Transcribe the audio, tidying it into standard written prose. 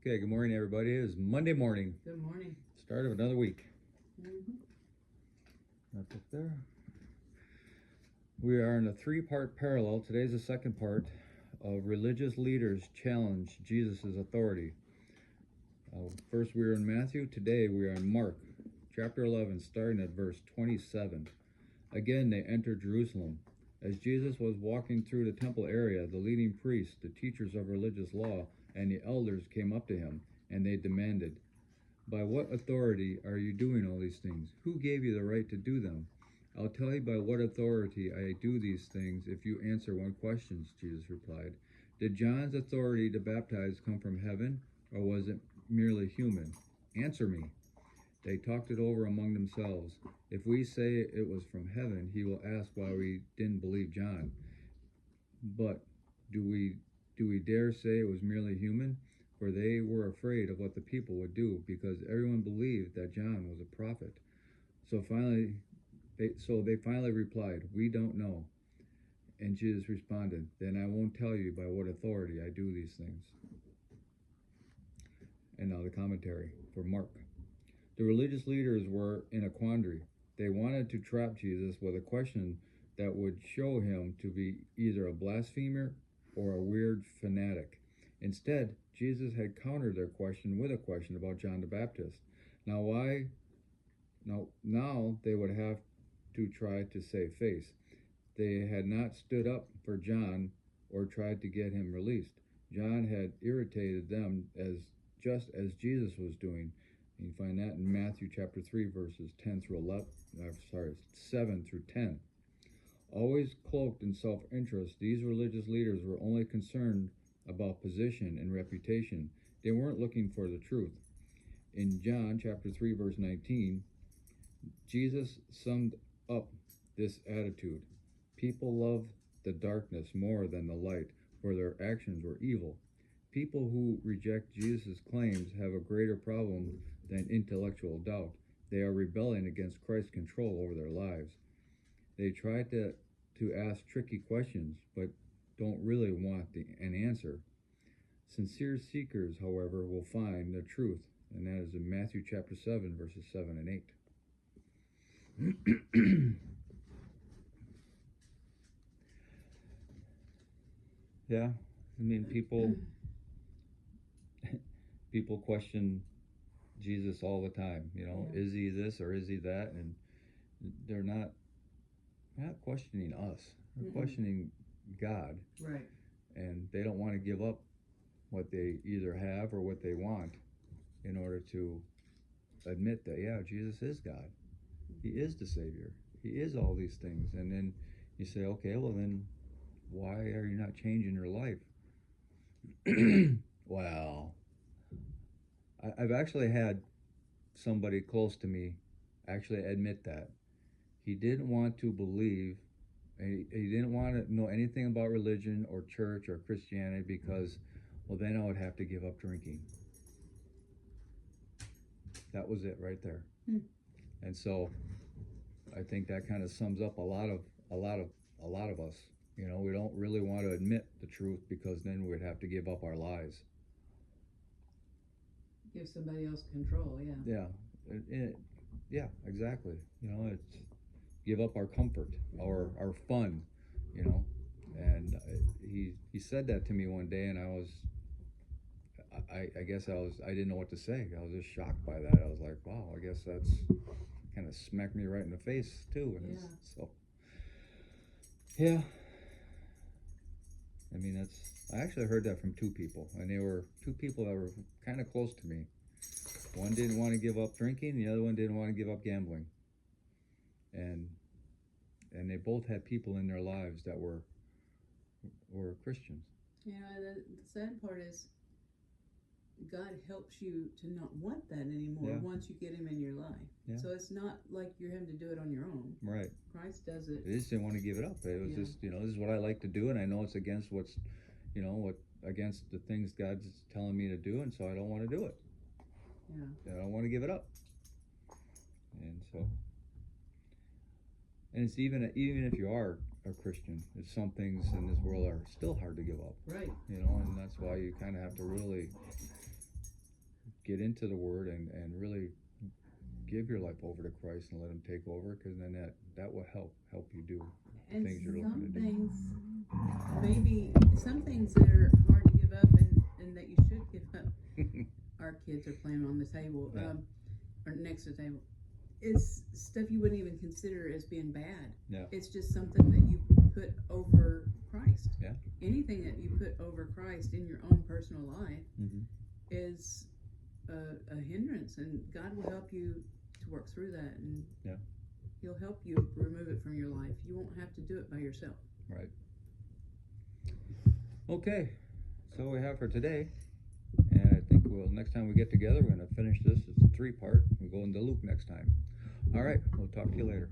Okay, good morning, everybody. It is Monday morning. Good morning. Start of another week. Mm-hmm. That's up there. We are in a three-part parallel. Today's the second part of religious leaders challenge Jesus' authority. First, we were in Matthew. Today, we are in Mark, chapter 11, starting at verse 27. Again, they entered Jerusalem. As Jesus was walking through the temple area, the leading priests, the teachers of religious law, and the elders came up to him, and they demanded, "By what authority are you doing all these things? Who gave you the right to do them?" "I'll tell you by what authority I do these things if you answer one question," Jesus replied. "Did John's authority to baptize come from heaven, or was it merely human? Answer me." They talked it over among themselves. "If we say it was from heaven, he will ask why we didn't believe John. But do we dare say it was merely human?" For they were afraid of what the people would do, because everyone believed that John was a prophet. So they finally replied, "We don't know." And Jesus responded, "Then I won't tell you by what authority I do these things." And now the commentary for Mark. The religious leaders were in a quandary. They wanted to trap Jesus with a question that would show him to be either a blasphemer or a weird fanatic. Instead, Jesus had countered their question with a question about John the Baptist. Now they would have to try to save face. They had not stood up for John or tried to get him released. John had irritated them just as Jesus was doing. You can find that in Matthew chapter 3, verses 7 through 10. Always cloaked in self-interest, these religious leaders were only concerned about position and reputation. They weren't looking for the truth. In John chapter 3, verse 19, Jesus summed up this attitude. People love the darkness more than the light, for their actions were evil. People who reject Jesus' claims have a greater problem than intellectual doubt. They are rebelling against Christ's control over their lives. They try to ask tricky questions, but don't really want an answer. Sincere seekers, however, will find the truth, and that is in Matthew chapter 7, verses 7 and 8. Yeah, I mean, people question Jesus all the time. Is he this or is he that? And they're not questioning us. They're questioning God. Right. And they don't want to give up what they either have or what they want in order to admit that, yeah, Jesus is God. He is the Savior. He is all these things. And then you say, okay, well then why are you not changing your life? Well, I've actually had somebody close to me actually admit that. He didn't want to believe, he didn't want to know anything about religion or church or Christianity because, well, then I would have to give up drinking. That was it right there. And so I think that kind of sums up a lot of us. We don't really want to admit the truth because then we'd have to give up our lives. Give somebody else control, yeah. Yeah, exactly. It's give up our comfort, our fun, And he said that to me one day, and I guess I didn't know what to say. I was just shocked by that. I was like, wow, I guess that's kind of smacked me right in the face too. And so, yeah. I mean, I actually heard that from two people, and they were two people that were kind of close to me. One didn't want to give up drinking, the other one didn't want to give up gambling. And they both had people in their lives that were Christians. The sad part is God helps you to not want that anymore once you get him in your life. Yeah. So it's not like you're having to do it on your own. Right. Christ does it. They just didn't want to give it up. It was just, this is what I like to do, and I know it's against against the things God's telling me to do, and so I don't want to do it. Yeah. I don't want to give it up. And so, and it's even if you are a Christian, some things in this world are still hard to give up. Right. And that's why you kind of have to really get into the Word and really give your life over to Christ and let Him take over, because then that will help you do the things you're looking to do. Maybe some things that are hard to give up and that you should give up. Our kids are playing on the table, or next to the table. It's stuff you wouldn't even consider as being bad. Yeah. It's just something that you put over Christ. Yeah. Anything that you put over Christ in your own personal life is a hindrance, and God will help you to work through that, and He'll help you remove it from your life. You won't have to do it by yourself. Right. Okay, so we have for today, and I think next time we get together, we're going to finish this. It's a 3-part. We'll go into Luke next time. All right, we'll talk to you later.